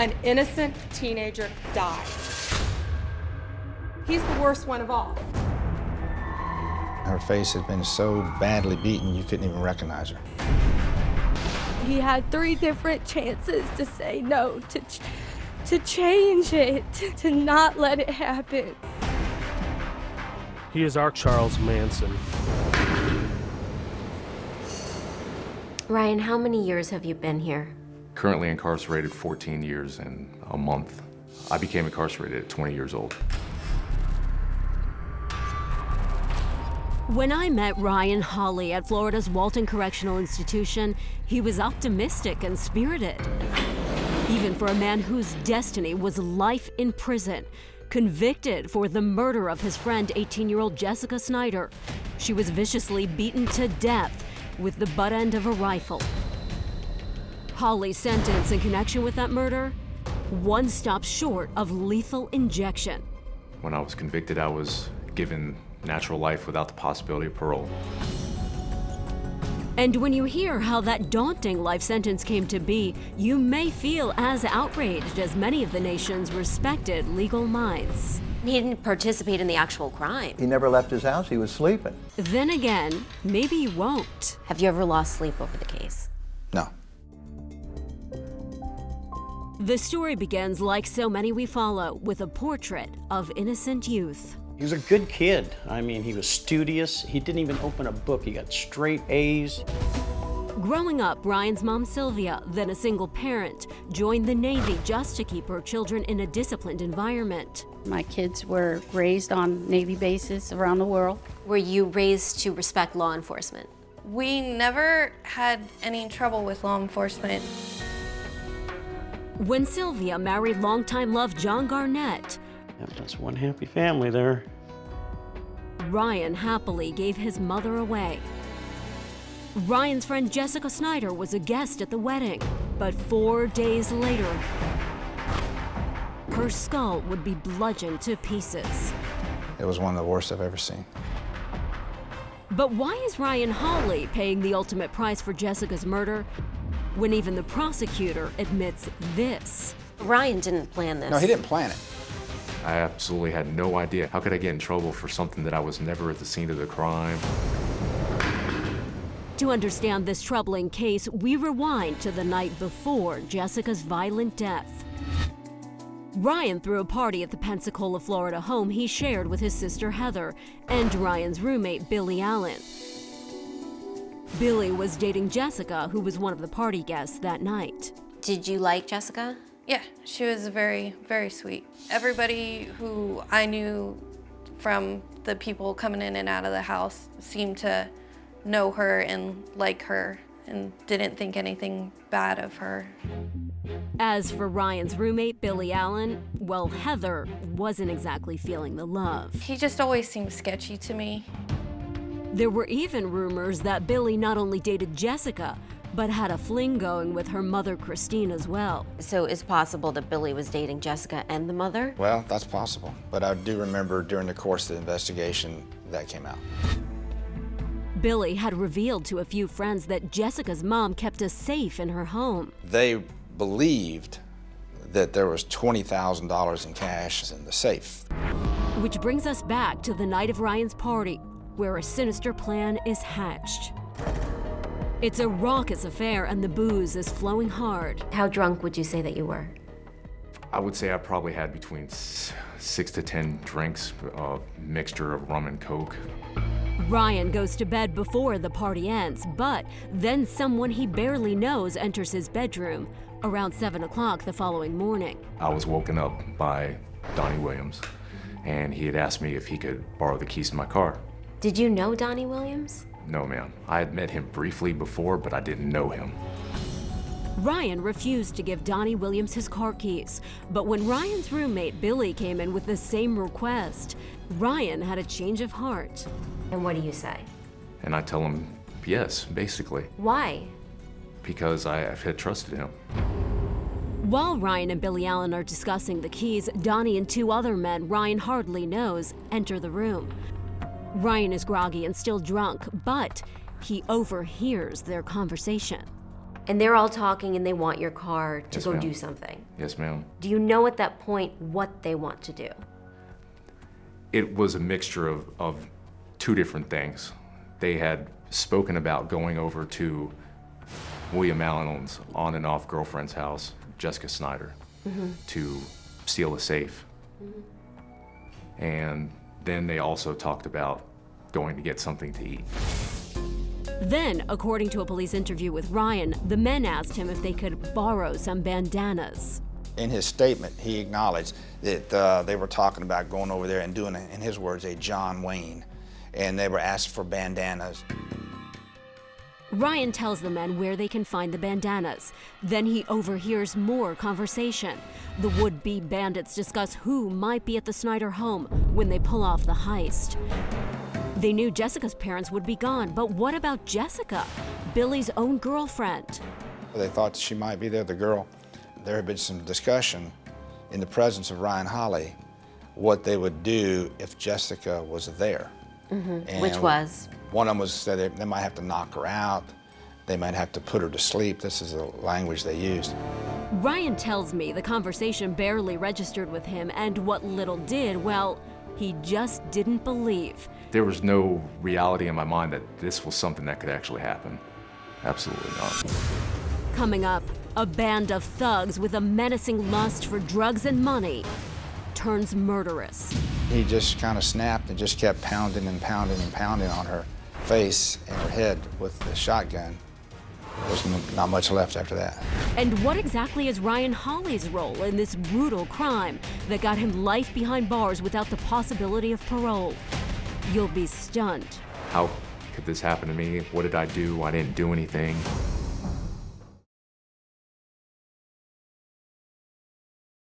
An innocent teenager died. He's the worst one of all. Her face had been so badly beaten you couldn't even recognize her. He had 3 different chances to say no, to change it, to not let it happen. He is our Charles Manson. Ryan, how many years have you been here? Currently incarcerated 14 years and a month. I became incarcerated at 20 years old. When I met Ryan Holle at Florida's Walton Correctional Institution, he was optimistic and spirited. Even for a man whose destiny was life in prison, convicted for the murder of his friend, 18-year-old Jessica Snyder. She was viciously beaten to death with the butt end of a rifle. Holle's sentence in connection with that murder, 1 stop short of lethal injection. When I was convicted, I was given natural life without the possibility of parole. And when you hear how that daunting life sentence came to be, you may feel as outraged as many of the nation's respected legal minds. He didn't participate in the actual crime. He never left his house, he was sleeping. Then again, maybe you won't. Have you ever lost sleep over the case? No. The story begins, like so many we follow, with a portrait of innocent youth. He was a good kid. I mean, he was studious. He didn't even open a book. He got straight A's. Growing up, Ryan's mom, Sylvia, then a single parent, joined the Navy just to keep her children in a disciplined environment. My kids were raised on Navy bases around the world. Were you raised to respect law enforcement? We never had any trouble with law enforcement. When Sylvia married longtime love John Garnett, That's one happy family there. Ryan happily gave his mother away. Ryan's friend Jessica Snyder was a guest at the wedding, but 4 days later, her skull would be bludgeoned to pieces. It was one of the worst I've ever seen. But why is Ryan Holle paying the ultimate price for Jessica's murder when even the prosecutor admits this? Ryan didn't plan this. No, he didn't plan it. I absolutely had no idea. How could I get in trouble for something that I was never at the scene of the crime? To understand this troubling case, we rewind to the night before Jessica's violent death. Ryan threw a party at the Pensacola, Florida home he shared with his sister Heather and Ryan's roommate, Billy Allen. Billy was dating Jessica, who was one of the party guests that night. Did you like Jessica? Yeah, she was very, very sweet. Everybody who I knew from the people coming in and out of the house seemed to know her and like her and didn't think anything bad of her. As for Ryan's roommate, Billy Allen, well, Heather wasn't exactly feeling the love. He just always seemed sketchy to me. There were even rumors that Billy not only dated Jessica, but had a fling going with her mother, Christine, as well. So it's possible that Billy was dating Jessica and the mother? Well, that's possible. But I do remember during the course of the investigation that came out. Billy had revealed to a few friends that Jessica's mom kept a safe in her home. They believed that there was $20,000 in cash in the safe. Which brings us back to the night of Ryan's party, where a sinister plan is hatched. It's a raucous affair and the booze is flowing hard. How drunk would you say that you were? I would say I probably had between 6 to 10 drinks, a mixture of rum and Coke. Ryan goes to bed before the party ends, but then someone he barely knows enters his bedroom around 7 o'clock the following morning. I was woken up by Donnie Williams, and he had asked me if he could borrow the keys to my car. Did you know Donnie Williams? No, ma'am. I had met him briefly before, but I didn't know him. Ryan refused to give Donnie Williams his car keys, but when Ryan's roommate Billy came in with the same request, Ryan had a change of heart. And what do you say? And I tell him yes, basically. Why? Because I had trusted him. While Ryan and Billy Allen are discussing the keys, Donnie and 2 other men Ryan hardly knows enter the room. Ryan is groggy and still drunk, but he overhears their conversation. And they're all talking and they want your car to Yes, go ma'am. do something. Yes, ma'am. Do you know at that point what they want to do? It was a mixture of two different things. They had spoken about going over to William Allen's on and off girlfriend's house, Jessica Snyder, to steal a safe. And then they also talked about going to get something to eat. Then, according to a police interview with Ryan, the men asked him if they could borrow some bandanas. In his statement, he acknowledged that they were talking about going over there and doing, in his words, a John Wayne, and they were asked for bandanas. Ryan tells the men where they can find the bandanas. Then he overhears more conversation. The would-be bandits discuss who might be at the Snyder home when they pull off the heist. They knew Jessica's parents would be gone, but what about Jessica, Billy's own girlfriend? They thought she might be there, the girl. There had been some discussion in the presence of Ryan Holle what they would do if Jessica was there. And Which was? one of them was that they might have to knock her out, they might have to put her to sleep. This is the language they used. Ryan tells me the conversation barely registered with him, and what little did, well, he just didn't believe. There was no reality in my mind that this was something that could actually happen. Absolutely not. Coming up, a band of thugs with a menacing lust for drugs and money turns murderous. He just kind of snapped and just kept pounding and pounding and pounding on her face and her head with the shotgun. There was not much left after that. And what exactly is Ryan Holle's role in this brutal crime that got him life behind bars without the possibility of parole? You'll be stunned. How could this happen to me? What did I do? I didn't do anything.